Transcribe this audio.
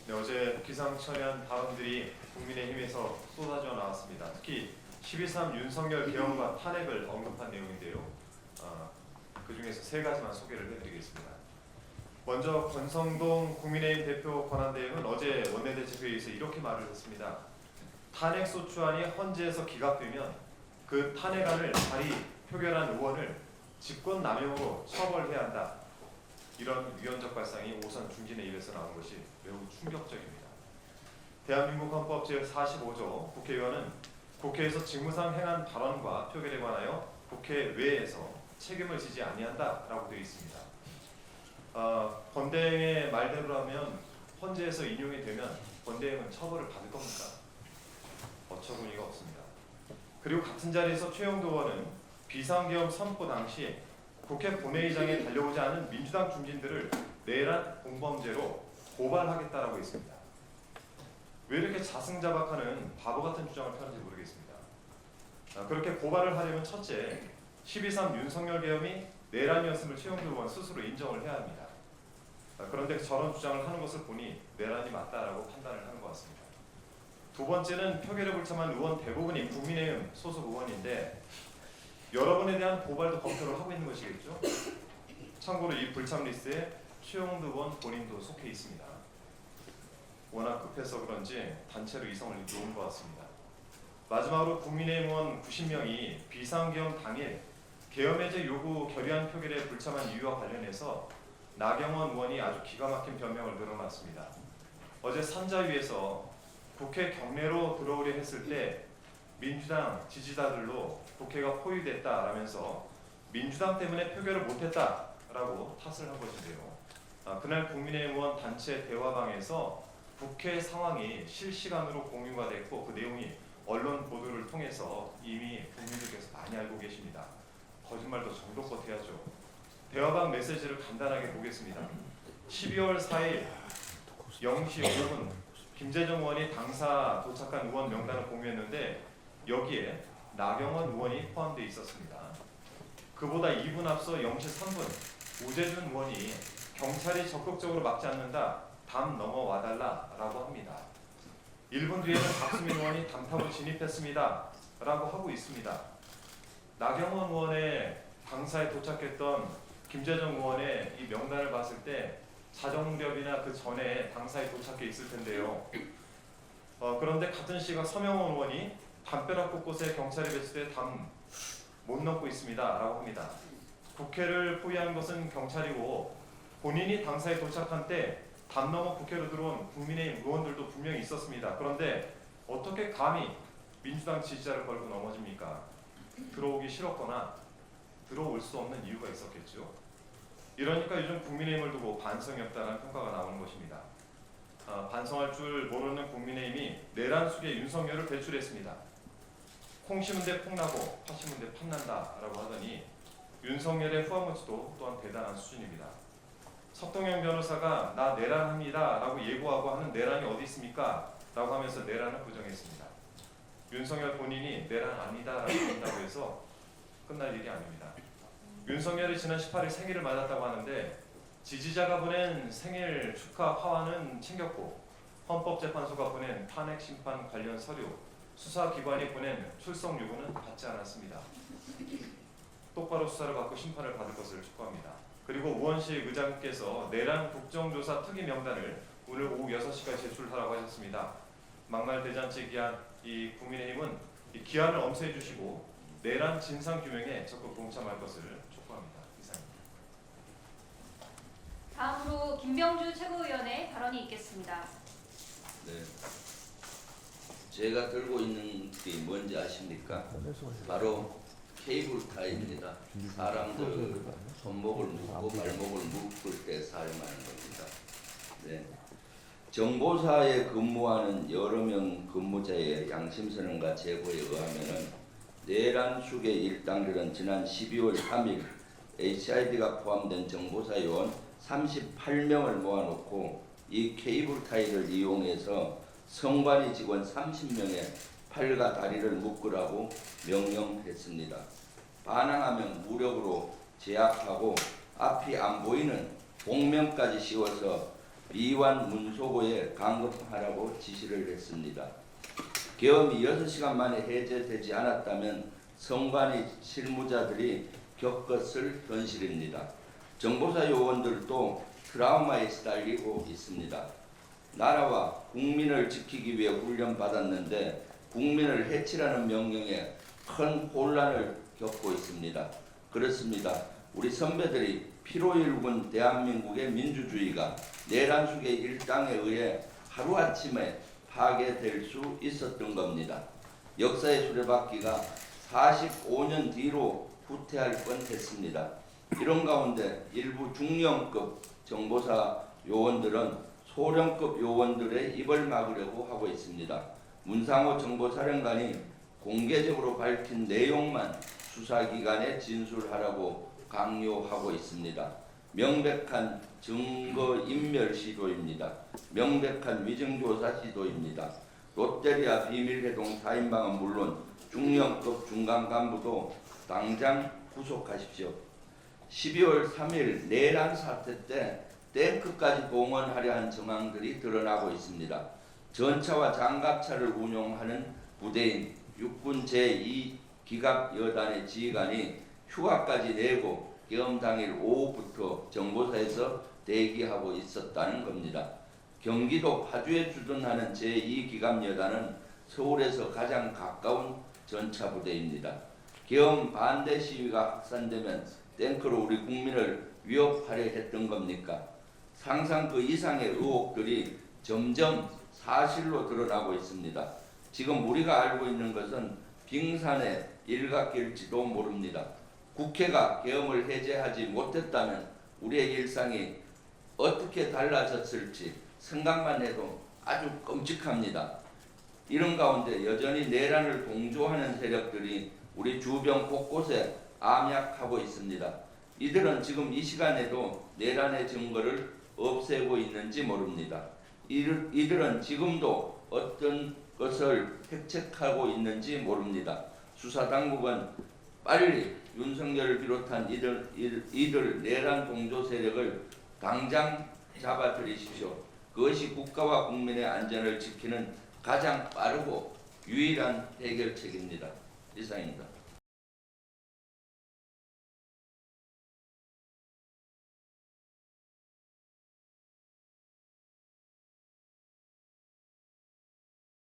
네, 어제 기상천외한 발언들이 국민의힘에서 쏟아져 나왔습니다. 특히 12.3 윤석열 개헌과 탄핵을 언급한 내용인데요. 그 중에서 세 가지만 소개를 해드리겠습니다. 먼저 권성동 국민의힘 대표 권한대행은 어제 원내대책회의에서 이렇게 말을 했습니다. 탄핵소추안이 헌재에서 기각되면 그 탄핵안을 발의 표결한 의원을 직권남용으로 처벌해야 한다. 이런 위헌적 발상이 오선 중진의 입에서 나온 것이 매우 충격적입니다. 대한민국 헌법 제45조 국회의원은 국회에서 직무상 행한 발언과 표결에 관하여 국회 외에서 책임을 지지 아니한다라고 되어 있습니다. 권대행의 말대로라면 헌재에서 인용이 되면 권대행은 처벌을 받을 겁니까? 어처구니가 없습니다. 그리고 같은 자리에서 최영도 의원은 비상계엄 선포 당시 국회 본회의장에 달려오지 않은 민주당 중진들을 내란 공범죄로 고발하겠다라고 했습니다. 왜 이렇게 자승자박하는 바보 같은 주장을 펴는지 모르겠습니다. 그렇게 고발을 하려면 첫째, 12.3 윤석열 계엄이 내란이었음을 최영도 의원 스스로 인정을 해야 합니다. 그런데 저런 주장을 하는 것을 보니 내란이 맞다라고 판단을 하는 것 같습니다. 두 번째는 표결에 불참한 의원 대부분이 국민의힘 소속 의원인데 여러분에 대한 고발도 검토를 하고 있는 것이겠죠. 참고로 이 불참 리스트에 최영도 의원 본인도 속해 있습니다. 워낙 급해서 그런지 단체로 이성을 놓은 것 같습니다. 마지막으로 국민의힘 의원 90명이 비상계엄 당일 계엄해제 요구 결의안 표결에 불참한 이유와 관련해서 나경원 의원이 아주 기가 막힌 변명을 늘어놨습니다. 어제 산자위에서 국회 경내로 들어오려 했을 때 민주당 지지자들로 국회가 포위됐다라면서 민주당 때문에 표결을 못했다라고 탓을 한 것인데요. 그날 국민의힘 의원 단체 대화방에서 국회 상황이 실시간으로 공유가 됐고 그 내용이 언론 보도를 통해서 이미 국민들께서 많이 알고 계십니다. 거짓말도 정도껏 해야죠. 대화방 메시지를 간단하게 보겠습니다. 12월 4일 0시 5분 김재정 의원이 당사 도착한 의원 명단을 공유했는데 여기에 나경원 의원이 포함되어 있었습니다. 그보다 2분 앞서 0시 3분 우재준 의원이 경찰이 적극적으로 막지 않는다. 담 넘어와달라라고 합니다. 1분 뒤에는 박수민 의원이 담탑으로 진입했습니다. 라고 하고 있습니다. 나경원 의원의 당사에 도착했던 김재정 의원의 이 명단을 봤을 때 자정무렵이나 그 전에 당사에 도착해 있을 텐데요. 그런데 같은 시각 서명원 의원이 담벼락 곳곳에 경찰이 배치돼 담 못 넘고 있습니다. 라고 합니다. 국회를 포위한 것은 경찰이고 본인이 당사에 도착한 때 담 넘어 국회로 들어온 국민의힘 의원들도 분명히 있었습니다. 그런데 어떻게 감히 민주당 지지자를 걸고 넘어집니까? 들어오기 싫었거나 들어올 수 없는 이유가 있었겠죠. 이러니까 요즘 국민의힘을 두고 반성이 없다는 평가가 나오는 것입니다. 반성할 줄 모르는 국민의힘이 내란 속에 윤석열을 배출했습니다. 콩 심은 데 콩나고 파 심은 데 팥난다 라고 하더니 윤석열의 후화무치도 또한 대단한 수준입니다. 석동영 변호사가 나 내란합니다 라고 예고하고 하는 내란이 어디 있습니까? 라고 하면서 내란을 부정했습니다. 윤석열 본인이 내란 아니다 라고 한다고 해서 끝날 일이 아닙니다. 윤석열이 지난 18일 생일을 맞았다고 하는데 지지자가 보낸 생일 축하 화환은 챙겼고 헌법재판소가 보낸 탄핵 심판 관련 서류, 수사기관이 보낸 출석 요구는 받지 않았습니다. 똑바로 수사를 받고 심판을 받을 것을 촉구합니다. 그리고 우원식 의장께서 내란 국정조사 특위 명단을 오늘 오후 6시까지 제출하라고 하셨습니다. 막말 대잔치 기한 이 국민의힘은 이 기한을 엄수해 주시고 내란 진상 규명에 적극 동참할 것을 촉구합니다. 이상입니다. 다음으로 김병주 최고위원의 발언이 있겠습니다. 네. 제가 들고 있는 게 뭔지 아십니까? 바로 케이블카입니다. 사람들 손목을 묶고 발목을 묶을 때 사용하는 겁니다. 네. 정보사에 근무하는 여러 명 근무자의 양심선언과 제보에 의하면 내란 축의 일당들은 지난 12월 3일 HID가 포함된 정보사 요원 38명을 모아놓고 이 케이블카이를 이용해서 성관이 직원 30명의 팔과 다리를 묶으라고 명령했습니다. 반항하면 무력으로 제압하고 앞이 안 보이는 복면까지 씌워서 비완 문소고에 강급하라고 지시를 했습니다. 계엄이 6시간 만에 해제되지 않았다면 성관이 실무자들이 겪었을 현실입니다. 정보사 요원들도 트라우마에 시달리고 있습니다. 나라와 국민을 지키기 위해 훈련받았는데 국민을 해치라는 명령에 큰 혼란을 겪고 있습니다. 그렇습니다. 우리 선배들이 피로 일군 대한민국의 민주주의가 내란 속의 일당에 의해 하루아침에 파괴될 수 있었던 겁니다. 역사의 수레바퀴가 45년 뒤로 후퇴할 뻔했습니다. 이런 가운데 일부 중령급 정보사 요원들은 소령급 요원들의 입을 막으려고 하고 있습니다. 문상호 정보사령관이 공개적으로 밝힌 내용만 수사기관에 진술하라고 강요하고 있습니다. 명백한 증거인멸 시도입니다. 명백한 위증조사 시도입니다. 롯데리아 비밀회동 4인방은 물론 중령급 중간 간부도 당장 구속하십시오. 12월 3일 내란 사태 때 탱크까지 동원하려 한 정황들이 드러나고 있습니다. 전차와 장갑차를 운용하는 부대인 육군 제2기갑여단의 지휘관이 휴가까지 내고 계엄 당일 오후부터 정보사에서 대기하고 있었다는 겁니다. 경기도 파주에 주둔하는 제2기갑여단은 서울에서 가장 가까운 전차부대입니다. 계엄 반대 시위가 확산되면 탱크로 우리 국민을 위협하려 했던 겁니까? 상상 그 이상의 의혹들이 점점 사실로 드러나고 있습니다. 지금 우리가 알고 있는 것은 빙산의 일각일지도 모릅니다. 국회가 계엄을 해제하지 못했다면 우리의 일상이 어떻게 달라졌을지 생각만 해도 아주 끔찍합니다. 이런 가운데 여전히 내란을 동조하는 세력들이 우리 주변 곳곳에 암약하고 있습니다. 이들은 지금 이 시간에도 내란의 증거를 없애고 있는지 모릅니다. 이들은 지금도 어떤 것을 획책하고 있는지 모릅니다. 수사당국은 빨리 윤석열을 비롯한 이들 내란 동조 세력을 당장 잡아들이십시오. 그것이 국가와 국민의 안전을 지키는 가장 빠르고 유일한 해결책입니다. 이상입니다.